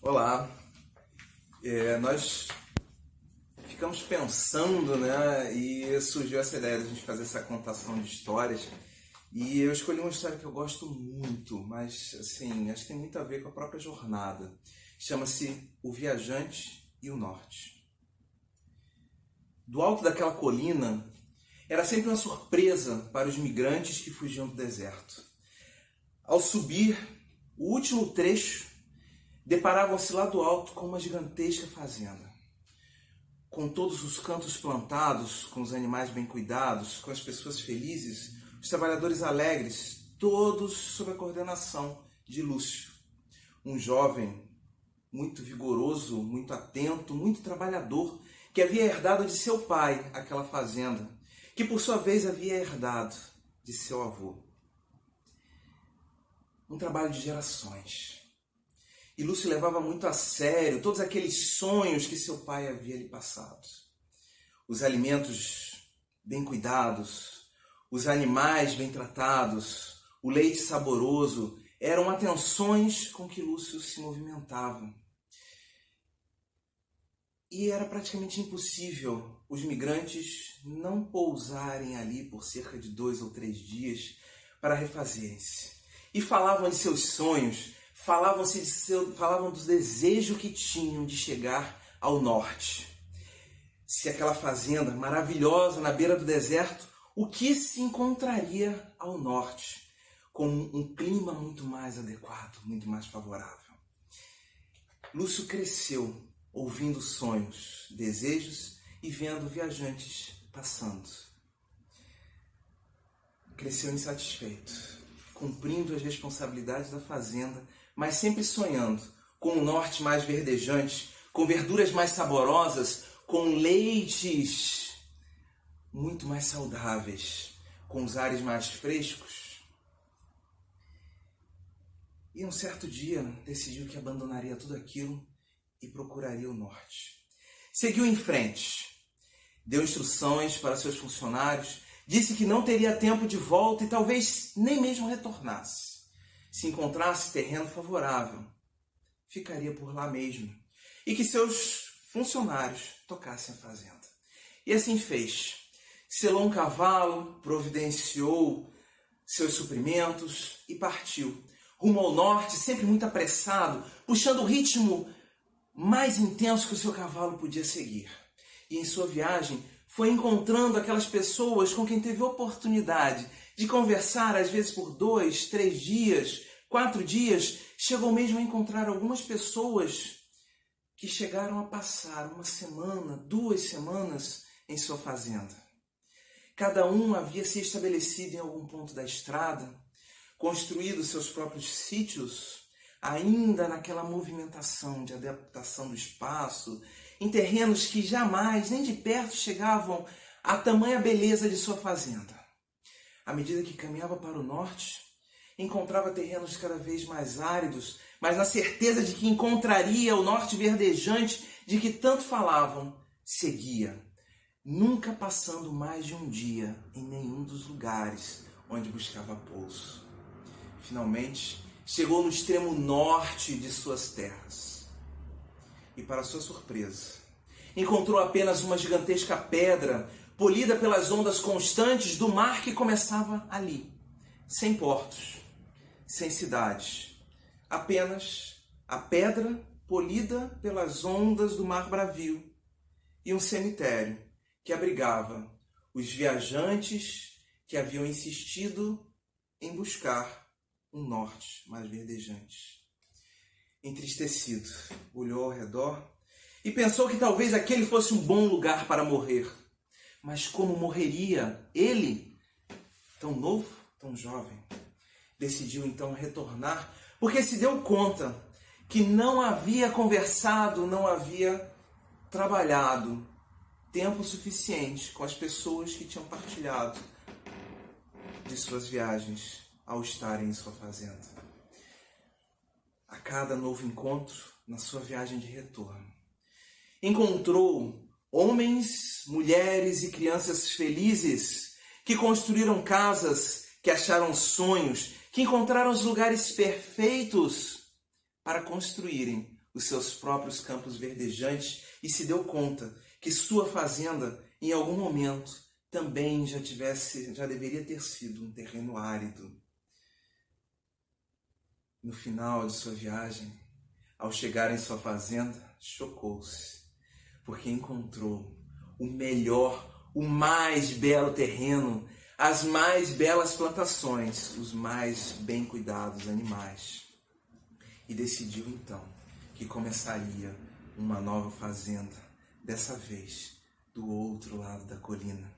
Olá, nós ficamos pensando, né, e surgiu essa ideia de a gente fazer essa contação de histórias, e eu escolhi uma história que eu gosto muito, mas assim, acho que tem muito a ver com a própria jornada. Chama-se O Viajante e o Norte. Do alto daquela colina, era sempre uma surpresa para os migrantes que fugiam do deserto. Ao subir o último trecho, deparavam-se lá do alto com uma gigantesca fazenda. Com todos os cantos plantados, com os animais bem cuidados, com as pessoas felizes, os trabalhadores alegres, todos sob a coordenação de Lúcio, um jovem muito vigoroso, muito atento, muito trabalhador, que havia herdado de seu pai aquela fazenda, que por sua vez havia herdado de seu avô. Um trabalho de gerações. E Lúcio levava muito a sério todos aqueles sonhos que seu pai havia lhe passado. Os alimentos bem cuidados, os animais bem tratados, o leite saboroso, eram atenções com que Lúcio se movimentava. E era praticamente impossível os migrantes não pousarem ali por cerca de 2 ou 3 dias para refazerem-se. E falavam de seus sonhos, falavam dos desejos que tinham de chegar ao norte. Se aquela fazenda maravilhosa na beira do deserto, o que se encontraria ao norte, com um clima muito mais adequado, muito mais favorável. Lúcio cresceu ouvindo sonhos, desejos e vendo viajantes passando. Cresceu insatisfeito, cumprindo as responsabilidades da fazenda, mas sempre sonhando com um norte mais verdejante, com verduras mais saborosas, com leites muito mais saudáveis, com os ares mais frescos. E um certo dia decidiu que abandonaria tudo aquilo e procuraria o norte. Seguiu em frente, deu instruções para seus funcionários, disse que não teria tempo de volta e talvez nem mesmo retornasse. Se encontrasse terreno favorável, ficaria por lá mesmo e que seus funcionários tocassem a fazenda. E assim fez. Selou um cavalo, providenciou seus suprimentos e partiu rumo ao norte, sempre muito apressado, puxando o ritmo mais intenso que o seu cavalo podia seguir. E em sua viagem foi encontrando aquelas pessoas com quem teve oportunidade de conversar, às vezes por 2, 3 dias, 4 dias. Chegou mesmo a encontrar algumas pessoas que chegaram a passar 1 semana, 2 semanas em sua fazenda. Cada um havia se estabelecido em algum ponto da estrada, construído seus próprios sítios, ainda naquela movimentação de adaptação do espaço, em terrenos que jamais, nem de perto, chegavam à tamanha beleza de sua fazenda. À medida que caminhava para o norte, encontrava terrenos cada vez mais áridos, mas na certeza de que encontraria o norte verdejante de que tanto falavam, seguia, nunca passando mais de um dia em nenhum dos lugares onde buscava pouso. Finalmente, chegou no extremo norte de suas terras. E para sua surpresa, encontrou apenas uma gigantesca pedra, polida pelas ondas constantes do mar que começava ali, sem portos, sem cidades. Apenas a pedra polida pelas ondas do mar bravio e um cemitério que abrigava os viajantes que haviam insistido em buscar um norte mais verdejante. Entristecido, olhou ao redor e pensou que talvez aquele fosse um bom lugar para morrer. Mas como morreria ele, tão novo, tão jovem? Decidiu então retornar, porque se deu conta que não havia conversado, não havia trabalhado tempo suficiente com as pessoas que tinham partilhado de suas viagens ao estarem em sua fazenda. A cada novo encontro, na sua viagem de retorno, encontrou homens, mulheres e crianças felizes que construíram casas, que acharam sonhos, que encontraram os lugares perfeitos para construírem os seus próprios campos verdejantes e se deu conta que sua fazenda, em algum momento, também já deveria ter sido um terreno árido. No final de sua viagem, ao chegar em sua fazenda, chocou-se, porque encontrou o melhor, o mais belo terreno, as mais belas plantações, os mais bem cuidados animais. E decidiu então que começaria uma nova fazenda, dessa vez do outro lado da colina.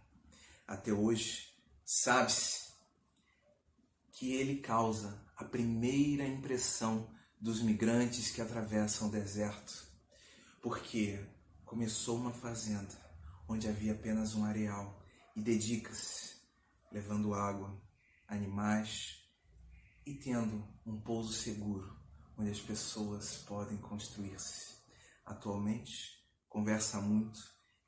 Até hoje, sabe-se que ele causa a primeira impressão dos migrantes que atravessam o deserto, porque começou uma fazenda onde havia apenas um areal e dedica-se, levando água, animais e tendo um pouso seguro onde as pessoas podem construir-se. Atualmente, conversa muito,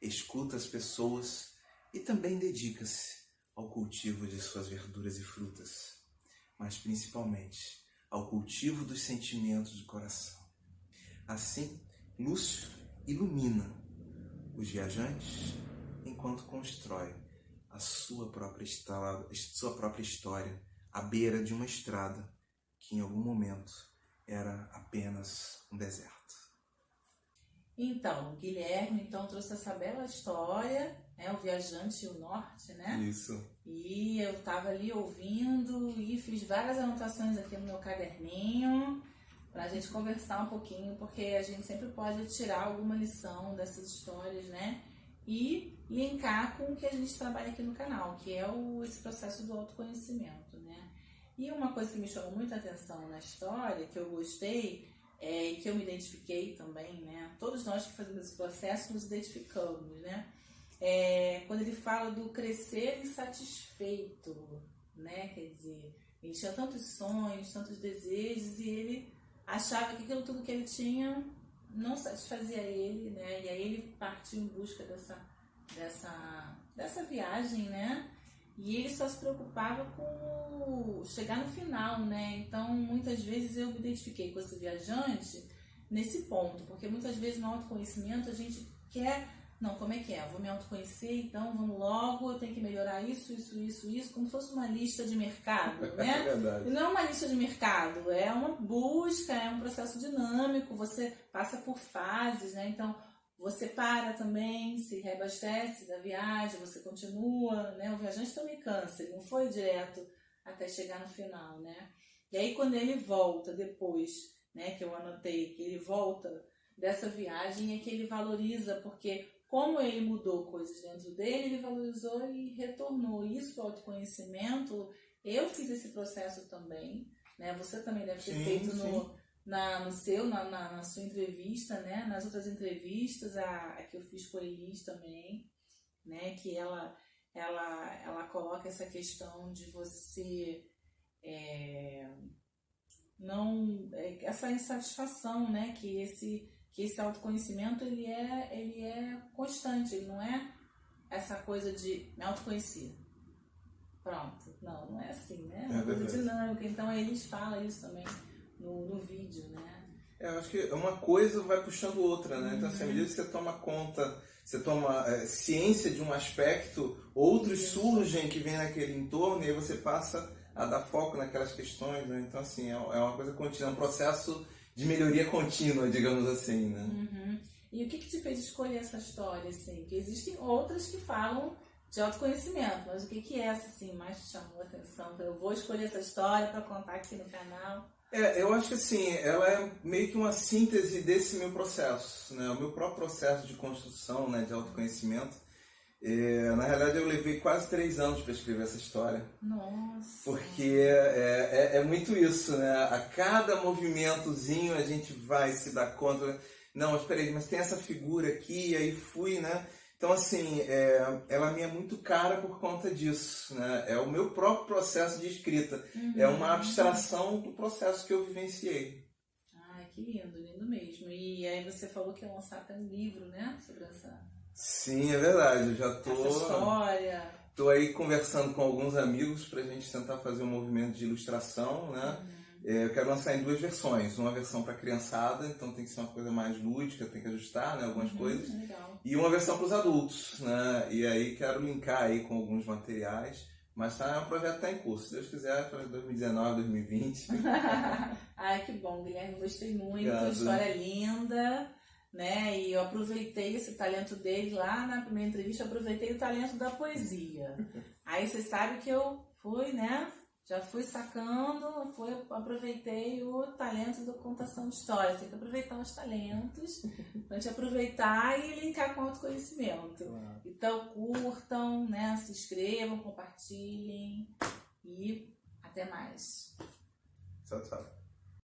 escuta as pessoas e também dedica-se ao cultivo de suas verduras e frutas, mas principalmente ao cultivo dos sentimentos do coração. Assim, Lúcio ilumina os viajantes enquanto constrói a sua própria história à beira de uma estrada que em algum momento era apenas um deserto. Então, o Guilherme trouxe essa bela história, o Viajante e o Norte, né? Isso. E eu estava ali ouvindo e fiz várias anotações aqui no meu caderninho para a gente conversar um pouquinho, porque a gente sempre pode tirar alguma lição dessas histórias, né? E linkar com o que a gente trabalha aqui no canal, que é esse processo do autoconhecimento, né? E uma coisa que me chamou muita atenção na história, que eu gostei, que eu me identifiquei também, né? Todos nós que fazemos esse processo nos identificamos, né? Quando ele fala do crescer insatisfeito, né? Quer dizer, ele tinha tantos sonhos, tantos desejos e ele achava que aquilo tudo que ele tinha não satisfazia ele, né? E aí ele partiu em busca dessa viagem, né? E ele só se preocupava com chegar no final, né? Então, muitas vezes eu me identifiquei com esse viajante nesse ponto, porque muitas vezes no autoconhecimento a gente quer, não, como é que é? Eu vou me autoconhecer, então vamos logo, eu tenho que melhorar isso, como se fosse uma lista de mercado, né? É verdade. E não é uma lista de mercado, é uma busca, é um processo dinâmico, você passa por fases, né? Então, você para também, se reabastece da viagem, você continua, né? O viajante também cansa, ele não foi direto até chegar no final, né? E aí quando ele volta depois, né, que eu anotei, que ele volta dessa viagem, é que ele valoriza, porque como ele mudou coisas dentro dele, ele valorizou e retornou. Isso, o autoconhecimento, eu fiz esse processo também, né? Você também deve ter feito na sua entrevista, né? Nas outras entrevistas, a que eu fiz com a Elis também, né? Que ela coloca essa questão de você essa insatisfação, né? Que esse autoconhecimento ele é constante, ele não é essa coisa de me autoconhecer. Pronto, não é assim, né? É uma coisa dinâmica. Então eles falam isso também no vídeo, né? Eu acho que uma coisa vai puxando outra, né? Então, assim, à medida que você toma conta, você toma ciência de um aspecto, outros surgem que vêm naquele entorno e aí você passa a dar foco naquelas questões, né? Então, assim, é uma coisa contínua, é um processo de melhoria contínua, digamos assim, né? Uhum. E o que te fez escolher essa história, assim? Porque existem outras que falam de autoconhecimento, mas o que essa, assim, mais te chamou a atenção? Eu vou escolher essa história para contar aqui no canal. Eu acho que assim, ela é meio que uma síntese desse meu processo, né? O meu próprio processo de construção, né, de autoconhecimento. Na realidade, eu levei quase 3 anos para escrever essa história. Nossa! Porque é muito isso, né? A cada movimentozinho a gente vai se dar conta. Não, espera aí, mas tem essa figura aqui, e aí fui, né? Então, assim, ela me é muito cara por conta disso, né? É o meu próprio processo de escrita. Uhum. É uma abstração do processo que eu vivenciei. Ai, que lindo, lindo mesmo. E aí você falou que ia lançar até um livro, né? Sobre essa... Sim, é verdade. Eu já essa história. Tô aí conversando com alguns amigos pra gente tentar fazer um movimento de ilustração, né? Eu quero lançar em 2 versões. Uma versão para criançada, então tem que ser uma coisa mais lúdica, tem que ajustar, né, algumas coisas. Legal. E uma versão para os adultos, né? E aí quero linkar aí com alguns materiais. Mas é um projeto que está em curso. Se Deus quiser, para 2019, 2020. Ai, que bom, Guilherme. Gostei muito. Obrigado. História linda, né? E eu aproveitei esse talento dele lá na primeira entrevista. Eu aproveitei o talento da poesia. Aí você sabe que eu fui, né? Já fui sacando, aproveitei o talento da contação de histórias. Tem que aproveitar os talentos pra gente aproveitar e linkar com autoconhecimento. Claro. Então, curtam, né? Se inscrevam, compartilhem e até mais. Tchau, tchau.